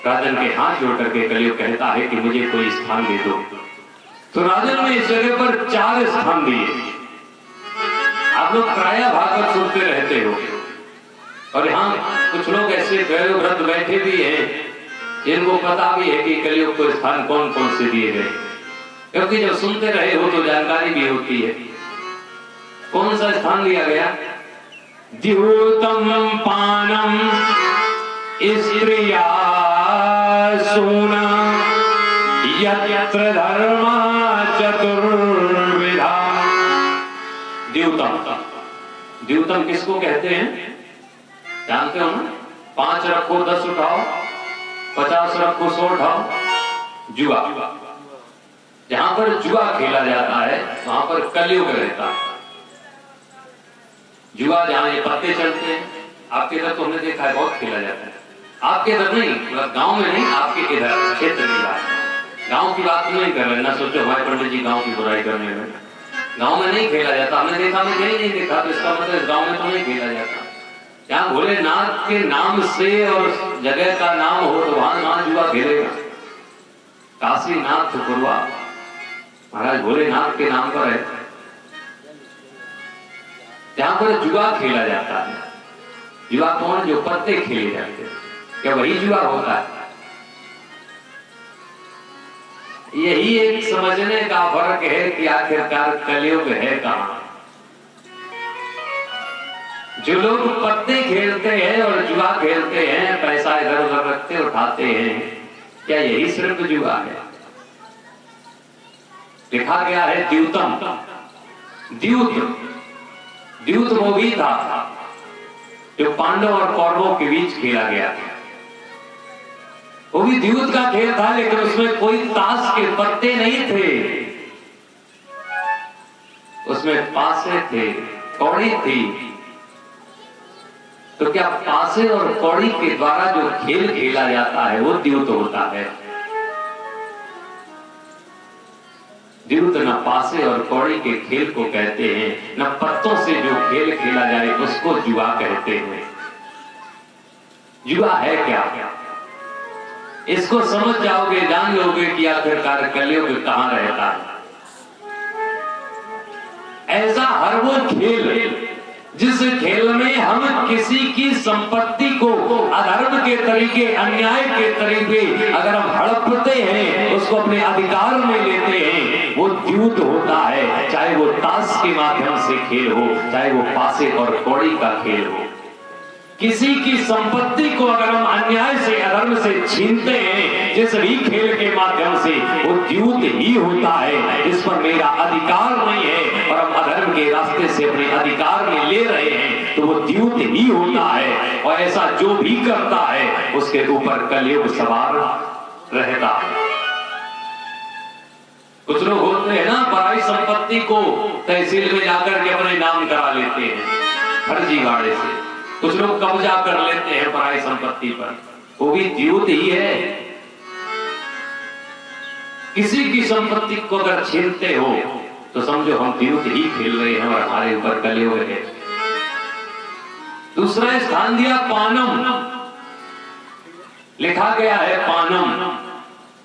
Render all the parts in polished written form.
राजन के हाथ जोड़ करके कलयुग कहता है कि मुझे कोई स्थान दे दो। तो राजन ने इस जगह पर 4 स्थान दिए। आप लोग प्रायः भागवत सुनते रहते हो, और यहाँ कुछ लोग ऐसे वृद्ध बैठे भी हैं जिनको पता भी है कि कलयुग को स्थान कौन कौन से दिए गए, क्योंकि जब सुनते रहे हो तो जानकारी भी होती है। कौन सा स्थान दिया गया? द्यूतम पानम स्त्रिया सूना यत्र धर्म चतुर्विधा। द्यूतम, द्यूतम किसको कहते हैं जानते हो ना? 5 रखो 10 उठाओ, 50 रखो 100 उठाओ। जुआ, जहां पर जुआ खेला जाता है वहां पर कलयुग रहता है। जुआ जहां ये पत्ते चलते हैं, आपके इधर तो हमने देखा है बहुत खेला जाता है। आपके इधर नहीं, मतलब गांव में नहीं, आपके इधर क्षेत्र की बात, गांव की बात नहीं कर रहे ना। सोचो हमारे पंडित जी गांव की बुराई करने में, गांव में नहीं खेला जाता। हमने देखा, मैं कहीं नहीं देखा, तो इसका मतलब गांव में तो नहीं खेला जाता। जहां भोलेनाथ के नाम से और जगह का नाम हो तो वहां जुआ खेलेगा। काशीनाथ गुरुआ महाराज भोलेनाथ के नाम पर है, जहां पर जुआ खेला जाता है। जुआ कौन? जो पत्ते खेले जाते हैं, क्या वही जुआ होता है? यही एक समझने का फर्क है कि आखिरकार कलयुग है कहां। जो लोग पत्ते खेलते हैं और जुआ खेलते हैं, पैसा इधर उधर रखते उठाते हैं, क्या यही सिर्फ जुआ है? लिखा गया है द्यूतम, द्यूत, द्यूत वो भी था जो पांडव और कौरवों के बीच खेला गया था। वो भी द्यूत का खेल था, लेकिन उसमें कोई ताश के पत्ते नहीं थे, उसमें पासे थे, कौड़ी थी। तो क्या पासे और कौड़ी के द्वारा जो खेल खेला जाता है वो द्यूत होता है? द्यूत न पासे और कौड़ी के खेल को कहते हैं, न पत्तों से जो खेल खेला जाए उसको जुआ कहते हैं। जुआ है क्या? इसको समझ जाओगे, जान लोगे कि आखिरकार कलयुग कहां रहता है। ऐसा हर वो खेल जिस खेल में हम किसी की संपत्ति को अधर्म के तरीके, अन्याय के तरीके अगर हम हड़पते हैं, उसको अपने अधिकार में लेते हैं, वो द्यूत होता है। चाहे वो ताश के माध्यम से खेल हो, चाहे वो पासे और कौड़ी का खेल हो। किसी की संपत्ति को अगर हम अन्याय से, अधर्म से छीनते हैं, जिस भी खेल के माध्यम से, वो द्यूत ही होता है। जिस पर मेरा अधिकार नहीं है और हम अधर्म के रास्ते से अपने अधिकार में ले रहे हैं, तो वो द्यूत ही होता है। और ऐसा जो भी करता है उसके ऊपर कलयुग सवार रहता है। कुछ लोग होते हैं ना, पराई संपत्ति को तहसील में जाकर के अपने नाम करा लेते हैं फर्जीवाड़े से। कुछ लोग कब्जा कर लेते हैं पराई संपत्ति पर, वो भी द्यूत ही है। किसी की संपत्ति को अगर छीनते हो तो समझो हम द्यूत ही खेल रहे हैं और हमारे ऊपर कलयुग है। दूसरा स्थान दिया पानम, लिखा गया है पानम।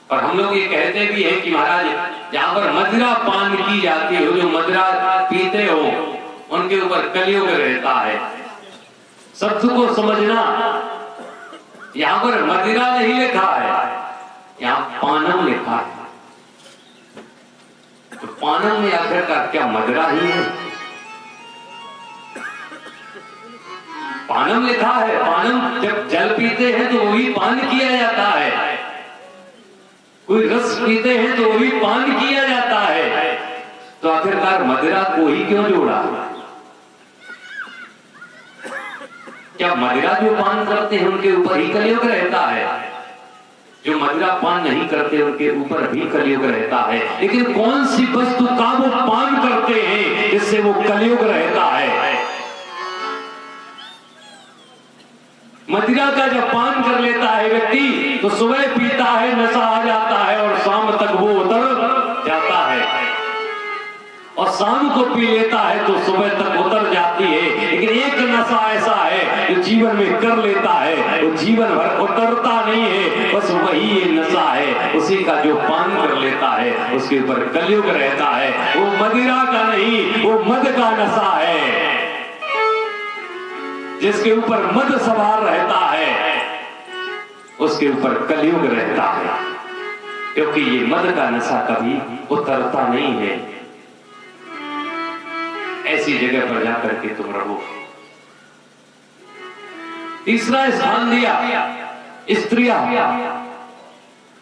और हम लोग ये कहते भी हैं कि महाराज जहां पर मदिरा पान की जाती हो, जो मदिरा पीते हो, उनके ऊपर कलयुग रहता है। शब्द को समझना, यहां पर मदिरा नहीं लिखा है, यहां पानम लिखा है। तो पानम में आखिरकार क्या मदिरा ही है? पानम लिखा है, पानम जब जल पीते हैं तो वही पान किया जाता है, कोई रस पीते हैं तो वही पान किया जाता है। तो आखिरकार मदिरा को ही क्यों जोड़ा? क्या मदिरा जो पान करते हैं उनके ऊपर ही कलयुग रहता है? जो मदिरा पान नहीं करते उनके ऊपर भी कलयुग रहता है। लेकिन कौन सी वस्तु का वो पान करते हैं जिससे वो कलयुग रहता है? मदिरा का जब पान कर लेता है व्यक्ति तो सुबह पीता है, नशा आ जाता है और शाम तक वो उतर जाता है। और शाम को पी लेता है तो सुबह तक उतर जाती है। लेकिन एक नशा ऐसा है जो जीवन में कर लेता है, वो जीवन भर उतरता नहीं है, बस वही ये नशा है। उसी का जो पान कर लेता है उसके ऊपर कलयुग रहता है। वो मदिरा का नहीं, वो मद का नशा है। जिसके ऊपर मद सवार रहता है उसके ऊपर कलयुग रहता है, क्योंकि ये मद का नशा कभी उतरता नहीं है। ऐसी जगह पर जाकर के तुम रहो। तीसरा स्थान दिया स्त्रियां।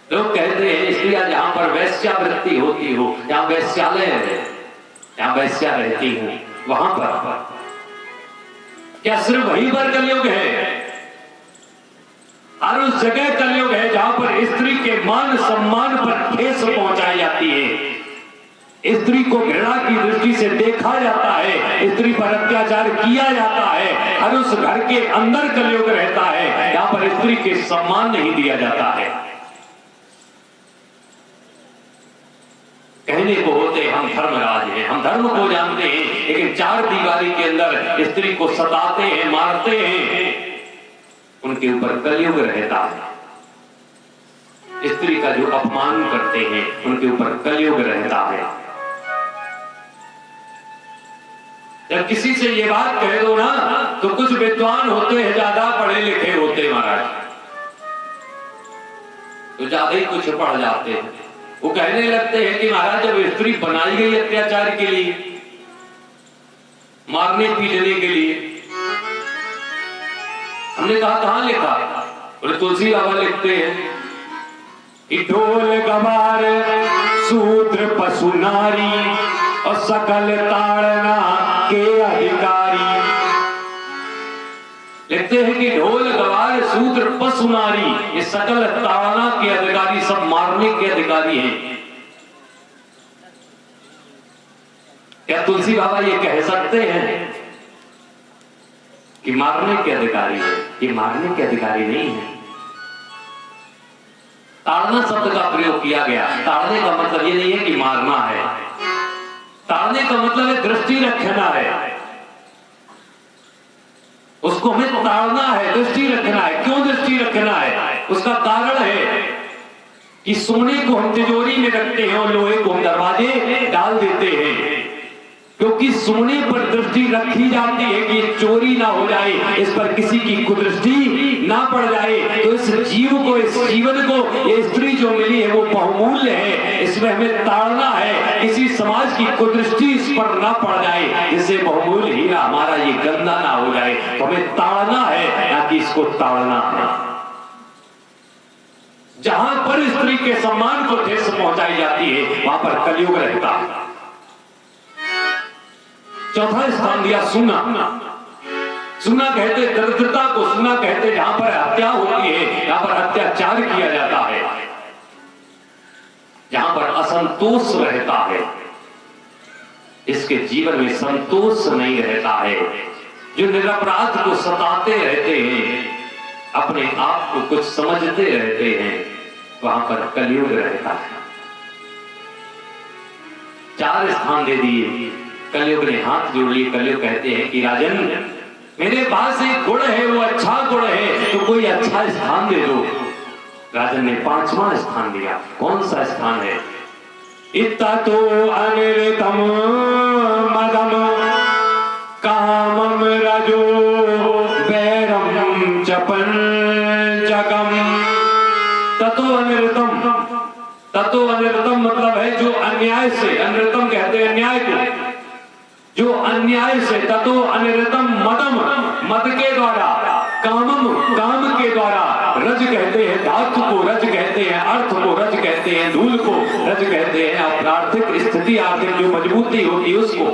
लोग कहते हैं स्त्रियां जहां पर वैश्यावृत्ति होती हो, जहां वैश्यालय है, जहां वैश्या रहती हो, वहां पर क्या सिर्फ वहीं पर कलयुग है? और उस जगह कलयुग है जहां पर स्त्री के मान सम्मान पर ठेस पहुंचाई जाती है, स्त्री को घृणा की दृष्टि से देखा जाता है, स्त्री पर अत्याचार किया जाता है। और उस घर के अंदर कलयुग रहता है जहां पर स्त्री के सम्मान नहीं दिया जाता है। कहने को होते हम धर्मराज हैं, हम धर्म को जानते हैं, लेकिन चार दीवारी के अंदर स्त्री को सताते हैं, मारते हैं, उनके ऊपर कलयुग रहता है। स्त्री का जो अपमान करते हैं उनके ऊपर कलयुग रहता है। जब किसी से ये बात कह दो ना तो कुछ विद्वान होते हैं, ज्यादा पढ़े लिखे होते हैं महाराज, तो ज्यादा ही कुछ पढ़ जाते हैं। वो कहने लगते हैं कि महाराज जब स्त्री बनाई गई अत्याचार के लिए, मारने पीटने के लिए, हमने कहा कहां लिखा? बोले तुलसी बाबा लिखते हैं कि ढोल गवार शूद्र पशु नारी और सकल ताड़ना के अधिकारी। लिखते हैं कि ढोल गवार शूद्र पशु नारी, ये सकल ताड़ना के अधिकारी, सब मारने के अधिकारी हैं। क्या तुलसी बाबा ये कह सकते हैं कि मारने के अधिकारी है? ये मारने के अधिकारी नहीं है। ताड़ना शब्द का प्रयोग किया गया। ताड़ने का मतलब ये नहीं है कि मारना है, ताड़ने का मतलब है दृष्टि रखना है, उसको हमें ताड़ना है, दृष्टि रखना है। क्यों दृष्टि रखना है? उसका कारण है कि सोने को हम तिजोरी में रखते हैं और लोहे को हम दरवाजे डाल देते हैं, क्योंकि सोने पर दृष्टि रखी जाती है कि चोरी ना हो जाए, इस पर किसी की कुदृष्टि ना पड़ जाए। तो इस जीव को, इस जीवन को ये स्त्री जो मिली है वो बहुमूल्य है, इसमें हमें ताड़ना है, किसी समाज की कुदृष्टि इस पर ना पड़ जाए, जिससे बहुमूल्य हीरा हमारा ये गंदा ना हो जाए। तो हमें ताड़ना है, ना कि इसको ताड़ना है। जहां पर स्त्री के सम्मान को ठेस पहुंचाई जाती है वहां पर कलयुग रहता है। चौथा स्थान दिया सूना। सूना कहते दरिद्रता को, सूना कहते जहां पर हत्या होती है, जहां पर अत्याचार किया जाता है, जहां पर असंतोष रहता है, इसके जीवन में संतोष नहीं रहता है, जो निरपराध को सताते रहते हैं, अपने आप को कुछ समझते रहते हैं, वहां पर कलयुग रहता है। 4 स्थान दे दिए। कलयुग ने हाथ जोड़ लिए। कलयुग कहते हैं कि राजन मेरे पास एक गुण है, वो अच्छा गुण है, तो कोई अच्छा स्थान दे दो। राजन ने 5वां स्थान दिया। कौन सा स्थान है? इत्ता तो अनिर्तम मदम कामम रजो वैरम चपन जगम। ततो अनिर्तम, ततो अनिर्तम मतलब है जो अन्याय से, अनिर्तम कहते हैं न्याय को, जो अन्याय से, ततो अनिर्तम मदम, मद के द्वारा, कामम काम के द्वारा, रज कहते हैं धातु को, रज कहते हैं अर्थ को, रज कहते हैं धूल को, रज कहते हैं आर्थिक स्थिति, आर्थिक जो मजबूती होती है उसको,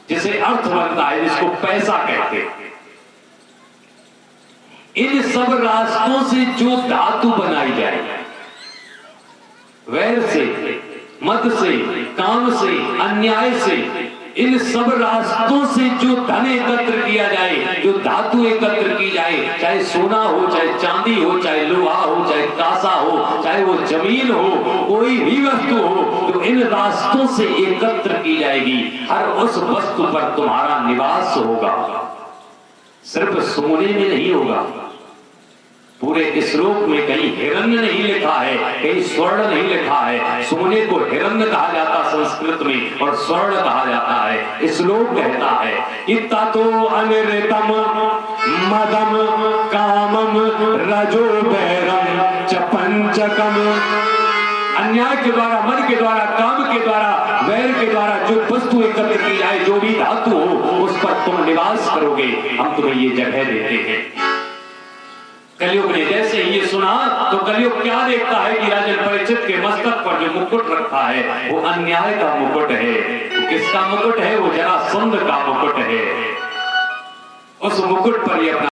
जिसे अर्थ बनता है, जिसको पैसा कहते हैं। इन सब रास्तों से जो धातु बनाई जाए, वैर से, मद से, काम से, अन्याय से, इन सब रास्तों से जो धन एकत्र किया जाए, जो धातु एकत्र की जाए, चाहे सोना हो, चाहे चांदी हो, चाहे लोहा हो, चाहे कांसा हो, चाहे वो जमीन हो, कोई भी वस्तु हो, तो इन रास्तों से एकत्र की जाएगी। हर उस वस्तु पर तुम्हारा निवास होगा। सिर्फ सोने में नहीं होगा। पूरे इस श्लोक में कहीं हिरण्य नहीं लिखा है, कहीं स्वर्ण नहीं लिखा है। सोने को हिरण्य कहा जाता संस्कृत में और स्वर्ण कहा जाता है। इस श्लोक कहता है इत्ता तो अनिर्तम मदम कामम रजो बैरम च पंचकम। अन्याय के द्वारा, मन के द्वारा, काम के द्वारा, वैर के द्वारा जो वस्तु एकत्र की जाए, जो भी धातु हो, उस पर तुम निवास करोगे। हम तुम्हें ये जगह देते हैं। कलयुग ने जैसे ये सुना तो कलयुग क्या देखता है कि राजन परीक्षित के मस्तक पर जो मुकुट रखा है वो अन्याय का मुकुट है। किसका मुकुट है? वो जरासंध का मुकुट है। उस मुकुट पर ये अपना